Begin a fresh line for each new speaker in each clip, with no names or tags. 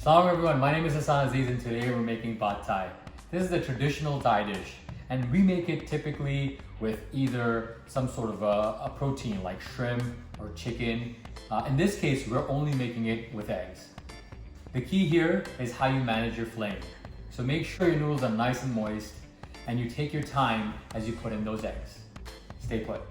Salaam everyone, my name is Hassan Aziz and today we're making pad thai. This is a traditional Thai dish and we make it typically with either some sort of a protein like shrimp or chicken. In this case, we're only making it with eggs. The key here is how you manage your flame. So make sure your noodles are nice and moist and you take your time as you put in those eggs. Stay put.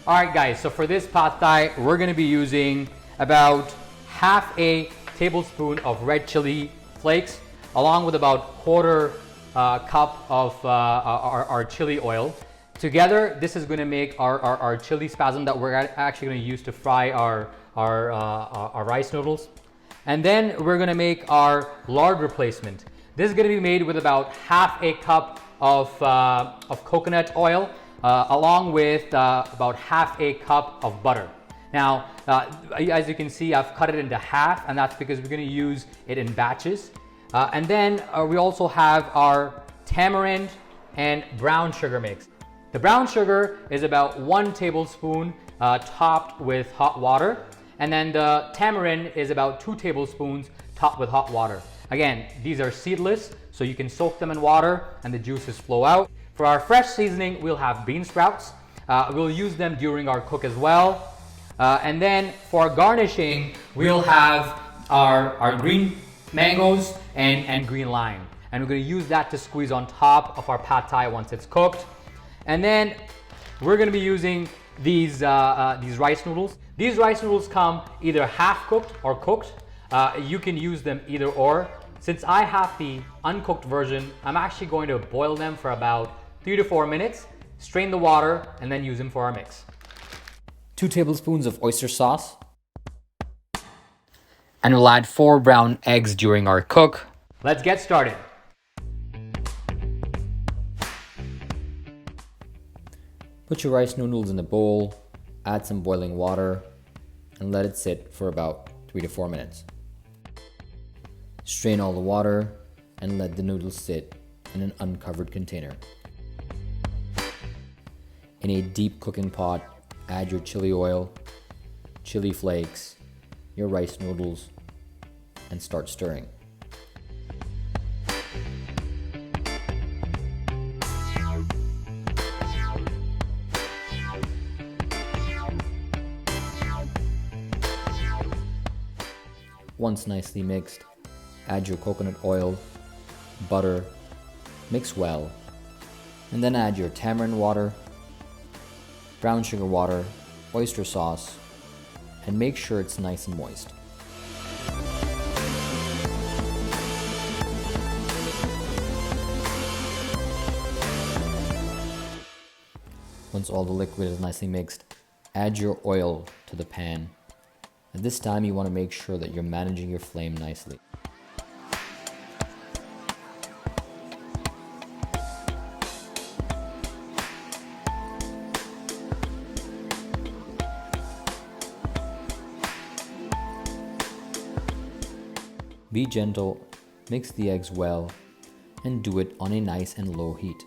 Alright guys, so for this pad thai, we're going to be using about half a tablespoon of red chili flakes, along with about quarter cup of our chili oil. Together, this is going to make our chili spasm that we're actually going to use to fry our rice noodles. And then we're going to make our lard replacement. This is going to be made with about half a cup of coconut oil, along with about half a cup of butter. Now, as you can see, I've cut it into half, and that's because we're going to use it in batches. And then we also have our tamarind and brown sugar mix. The brown sugar is about 1 tablespoon topped with hot water, and then the tamarind is about 2 tablespoons topped with hot water. Again, these are seedless, so you can soak them in water and the juices flow out. For our fresh seasoning, we'll have bean sprouts. We'll use them during our cook as well. And then for garnishing, we'll have our green mangoes and green lime. And we're going to use that to squeeze on top of our pad thai once it's cooked. And then we're going to be using these rice noodles. These rice noodles come either half cooked or cooked. You can use them either or. Since I have the uncooked version, I'm actually going to boil them for about 3 to 4 minutes, strain the water, and then use them for our mix. 2 tablespoons of oyster sauce. And we'll add 4 brown eggs during our cook. Let's get started. Put your rice noodles in a bowl, add some boiling water, and let it sit for about 3 to 4 minutes. Strain all the water and let the noodles sit in an uncovered container. In a deep cooking pot, add your chili oil, chili flakes, your rice noodles, and start stirring. Once nicely mixed, add your coconut oil, butter, mix well, and then add your tamarind water, brown sugar water, oyster sauce, and make sure it's nice and moist. Once all the liquid is nicely mixed, add your oil to the pan. At this time, you want to make sure that you're managing your flame nicely. Be gentle, mix the eggs well, and do it on a nice and low heat.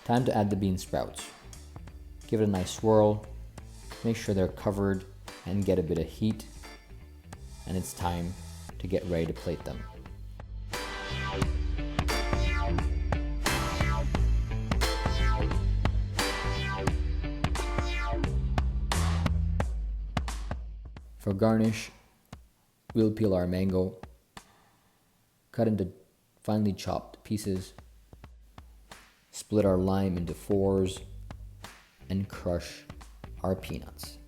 Time to add the bean sprouts. Give it a nice swirl, make sure they're covered and get a bit of heat, and it's time to get ready to plate them. For garnish, we'll peel our mango, cut into finely chopped pieces, split our lime into 4s, and crush our peanuts.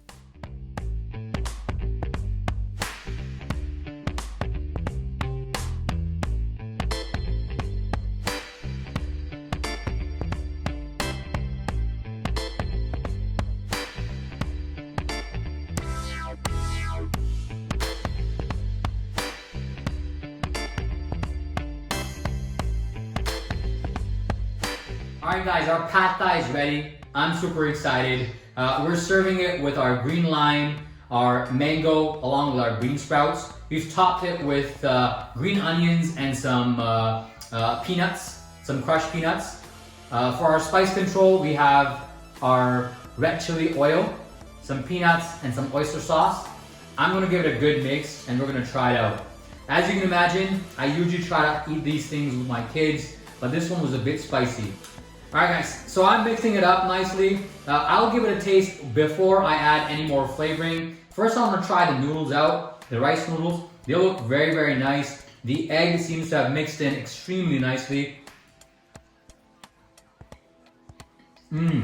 Alright guys, our pad thai is ready. I'm super excited. We're serving it with our green lime, our mango, along with our bean sprouts. We've topped it with green onions and some peanuts, some crushed peanuts. For our spice control, we have our red chili oil, some peanuts, and some oyster sauce. I'm gonna give it a good mix and we're gonna try it out. As you can imagine, I usually try to eat these things with my kids, but this one was a bit spicy. Alright guys, so I'm mixing it up nicely. I'll give it a taste before I add any more flavoring. First I'm gonna try the noodles out, the rice noodles. They look very, very nice. The egg seems to have mixed in extremely nicely. Nice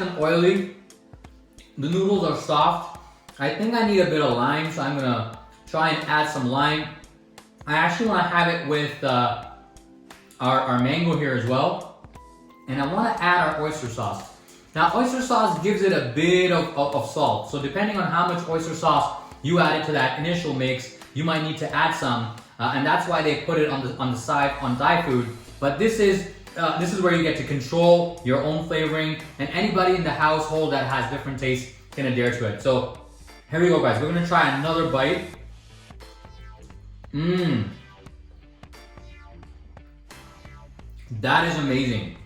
and oily. The noodles are soft. I think I need a bit of lime, so I'm gonna try and add some lime. I actually wanna have it with our mango here as well. And I wanna add our oyster sauce. Now oyster sauce gives it a bit of salt. So depending on how much oyster sauce you added to that initial mix, you might need to add some. And that's why they put it on the side on Thai food. But this is where you get to control your own flavoring, and anybody in the household that has different tastes can adhere to it. So here we go guys, we're gonna try another bite. That is amazing.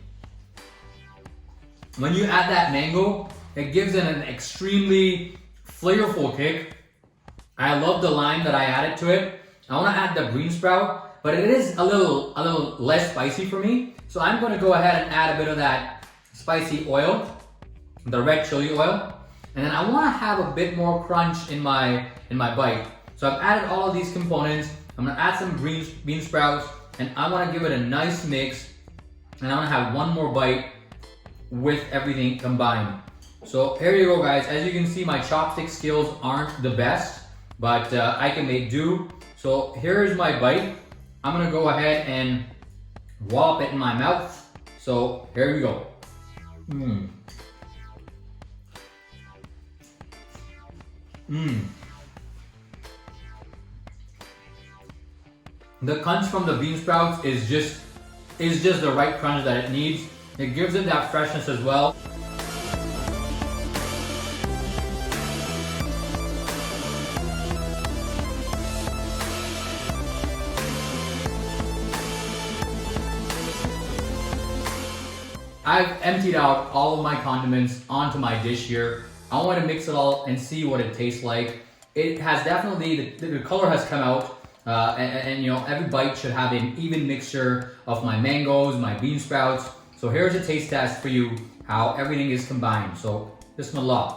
When you add that mango, it gives it an extremely flavorful kick. I love the lime that I added to it. I wanna add the green sprout, but it is a little less spicy for me. So I'm gonna go ahead and add a bit of that spicy oil, the red chili oil. And then I wanna have a bit more crunch in my bite. So I've added all of these components. I'm gonna add some bean sprouts, and I wanna give it a nice mix. And I wanna have one more bite with everything combined. So here you go guys. As you can see, my chopstick skills aren't the best, but I can make do. So here's my bite. I'm gonna go ahead and wallop it in my mouth. So here we go. The crunch from the bean sprouts is just the right crunch that it needs. It gives it that freshness as well. I've emptied out all of my condiments onto my dish here. I want to mix it all and see what it tastes like. It has definitely, the color has come out, and you know, every bite should have an even mixture of my mangoes, my bean sprouts. So here's a taste test for you, how everything is combined. So bismillah.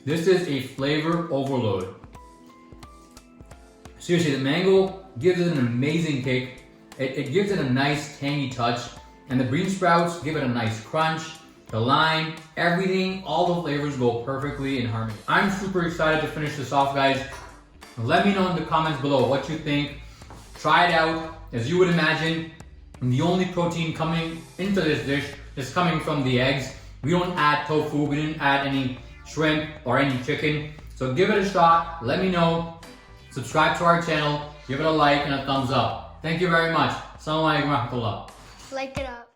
This is a flavor overload. Seriously, the mango gives it an amazing kick. It gives it a nice tangy touch, and the bean sprouts give it a nice crunch. The lime, everything, all the flavors go perfectly in harmony. I'm super excited to finish this off, guys. Let me know in the comments below what you think. Try it out. As you would imagine, the only protein coming into this dish is coming from the eggs. We don't add tofu, we didn't add any shrimp or any chicken. So give it a shot, let me know. Subscribe to our channel, give it a like and a thumbs up. Thank you very much. Assalamu alaikum warahmatullah.
Like it up.